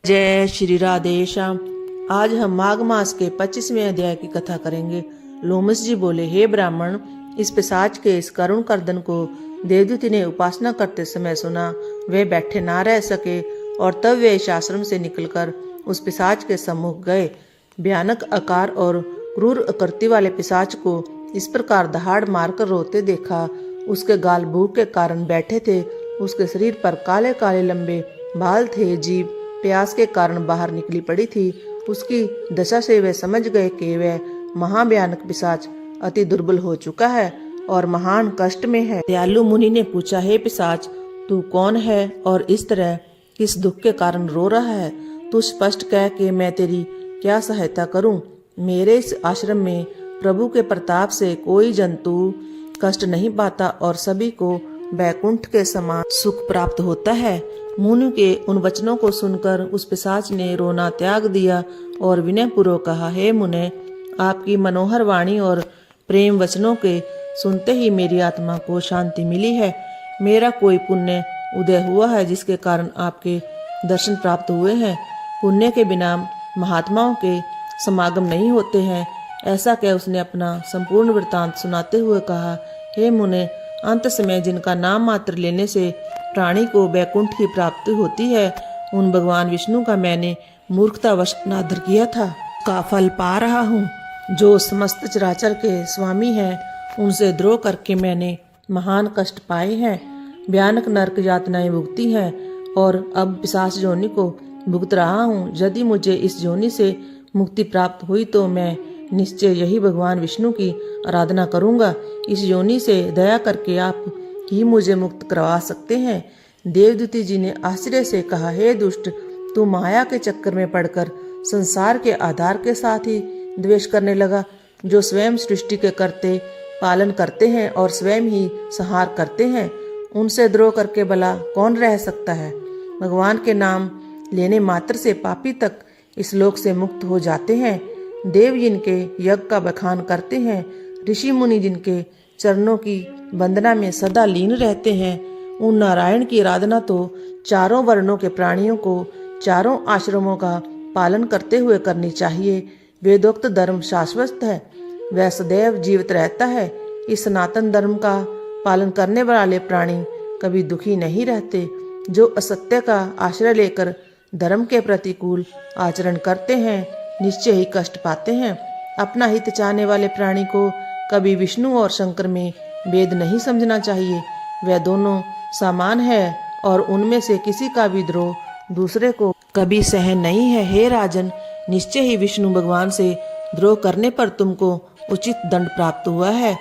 जय श्री राधे श्याम। आज हम माघ मास के 25वें अध्याय की कथा करेंगे। लोमस जी बोले, हे ब्राह्मण, इस पिशाच के इस करुण कर्दन को देवदूती ने उपासना करते समय सुना। वे बैठे ना रह सके और तब वे इस आश्रम से निकलकर उस पिशाच के सम्मुख गए। भयानक आकार और क्रूर आकृति वाले पिशाच को इस प्रकार दहाड़ मारकर रोते देखा। उसके गाल भूख के कारण बैठे थे, उसके शरीर पर काले काले लंबे बाल थे, जीभ प्यास के कारण बाहर निकली पड़ी थी। उसकी दशा से वे समझ गए कि वह महाभयानक पिशाच अति दुर्बल हो चुका है और महान कष्ट में है। दयालु मुनि ने पूछा, हे पिशाच, तू कौन है और इस तरह किस दुख के कारण रो रहा है? तू स्पष्ट कह कि मैं तेरी क्या सहायता करूं। मेरे इस आश्रम में प्रभु के प्रताप से कोई जंतु कष्ट नहीं पाता और सभी को बैकुंठ के समान सुख प्राप्त होता है। मुनि के उन वचनों को सुनकर उस पिशाच ने रोना त्याग दिया और विनय पूर्वक कहा, हे मुने, आपकी मनोहर वाणी और प्रेम वचनों के सुनते ही मेरी आत्मा को शांति मिली है। मेरा कोई पुण्य उदय हुआ है जिसके कारण आपके दर्शन प्राप्त हुए हैं। पुण्य के बिना महात्माओं के समागम नहीं होते हैं। ऐसा कह उसने अपना संपूर्ण वृत्तांत सुनाते हुए कहा, हे मुने, अंत समय जिनका नाम मात्र लेने से प्राणी को बैकुंठ की प्राप्ति होती है, उन भगवान विष्णु का मैंने मूर्खतावश अनादर किया था, का फल पा रहा हूँ। जो समस्त चराचर के स्वामी हैं, उनसे द्रोह करके मैंने महान कष्ट पाए हैं, भयानक नरक यातनाएं भुगती हैं और अब पिशाच योनि को भुगत रहा हूँ। यदि मुझे इस योनि से मुक्ति प्राप्त हुई तो मैं निश्चय यही भगवान विष्णु की आराधना करूंगा। इस योनि से दया करके आप ही मुझे मुक्त करवा सकते हैं। देवदूती जी ने आश्चर्य से कहा, हे दुष्ट, तू माया के चक्कर में पड़कर संसार के आधार के साथ ही द्वेष करने लगा, जो स्वयं सृष्टि के करते पालन करते हैं और स्वयं ही संहार करते हैं। उनसे द्रोह करके भला कौन रह सकता है? भगवान के नाम लेने मात्र से पापी तक इस लोक से मुक्त हो जाते हैं। देव जिनके यज्ञ का बखान करते हैं, ऋषि मुनि जिनके चरणों की वंदना में सदा लीन रहते हैं, उन नारायण की आराधना तो चारों वर्णों के प्राणियों को चारों आश्रमों का पालन करते हुए करनी चाहिए। वेदोक्त धर्म शाश्वत है, वह सदैव जीवित रहता है। इस सनातन धर्म का पालन करने वाले प्राणी कभी दुखी नहीं रहते। जो असत्य का आश्रय लेकर धर्म के प्रतिकूल आचरण करते हैं, निश्चय ही कष्ट पाते हैं। अपना हित चाहने वाले प्राणी को कभी विष्णु और शंकर में भेद नहीं समझना चाहिए। वह दोनों समान है और उनमें से किसी का भी द्रोह दूसरे को कभी सहन नहीं है। हे राजन, निश्चय ही विष्णु भगवान से द्रोह करने पर तुमको उचित दंड प्राप्त हुआ है।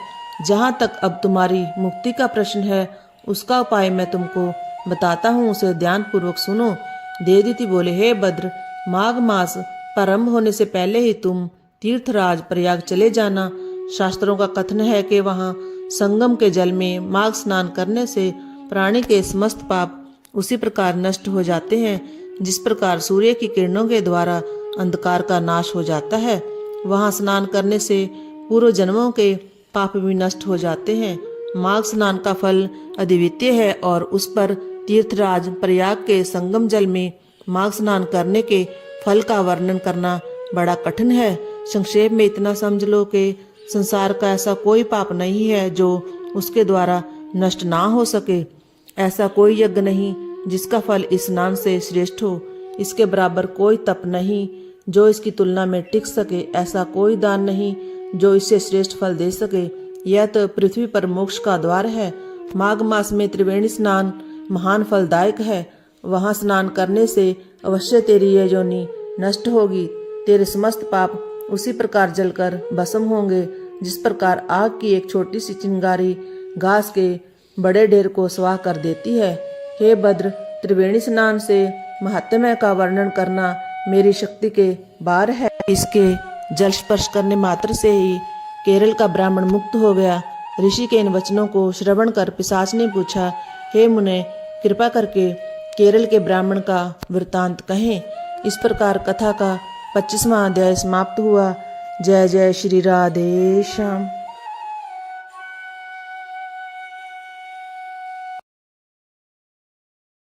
जहाँ तक अब तुम्हारी मुक्ति का प्रश्न है, उसका उपाय मैं तुमको बताता हूँ, उसे ध्यान पूर्वक सुनो। देवदूती बोले, हे भद्र, माघ मास प्रारंभ होने से पहले ही तुम तीर्थराज प्रयाग चले जाना। शास्त्रों का कथन है कि वहाँ संगम के जल में माघ स्नान करने से प्राणी के समस्त पाप उसी प्रकार नष्ट हो जाते हैं जिस प्रकार सूर्य की किरणों के द्वारा अंधकार का नाश हो जाता है। वहाँ स्नान करने से पूर्व जन्मों के पाप भी नष्ट हो जाते हैं। माघ स्नान का फल अद्वितीय है और उस पर तीर्थराज प्रयाग के संगम जल में माघ स्नान करने के फल का वर्णन करना बड़ा कठिन है। संक्षेप में इतना समझ लो कि संसार का ऐसा कोई पाप नहीं है जो उसके द्वारा नष्ट ना हो सके। ऐसा कोई यज्ञ नहीं जिसका फल इस स्नान से श्रेष्ठ हो। इसके बराबर कोई तप नहीं जो इसकी तुलना में टिक सके। ऐसा कोई दान नहीं जो इससे श्रेष्ठ फल दे सके। यह तो पृथ्वी पर मोक्ष का द्वार है। माघ मास में त्रिवेणी स्नान महान फलदायक है। वहां स्नान करने से अवश्य तेरी यह योनि नष्ट होगी। तेरे समस्त पाप उसी प्रकार जलकर भस्म होंगे जिस प्रकार आग की एक छोटी सी चिंगारी घास के बड़े ढेर को स्वाह कर देती है। हे भद्र, त्रिवेणी स्नान से महात्म्य का वर्णन करना मेरी शक्ति के बाहर है। इसके जल स्पर्श करने मात्र से ही केरल का ब्राह्मण मुक्त हो गया। ऋषि के इन वचनों को श्रवण कर पिशाच ने पूछा, हे मुने, कृपा करके केरल के ब्राह्मण का वृत्तांत कहें। इस प्रकार कथा का 25वां अध्याय समाप्त हुआ। जय जय श्री राधे श्याम।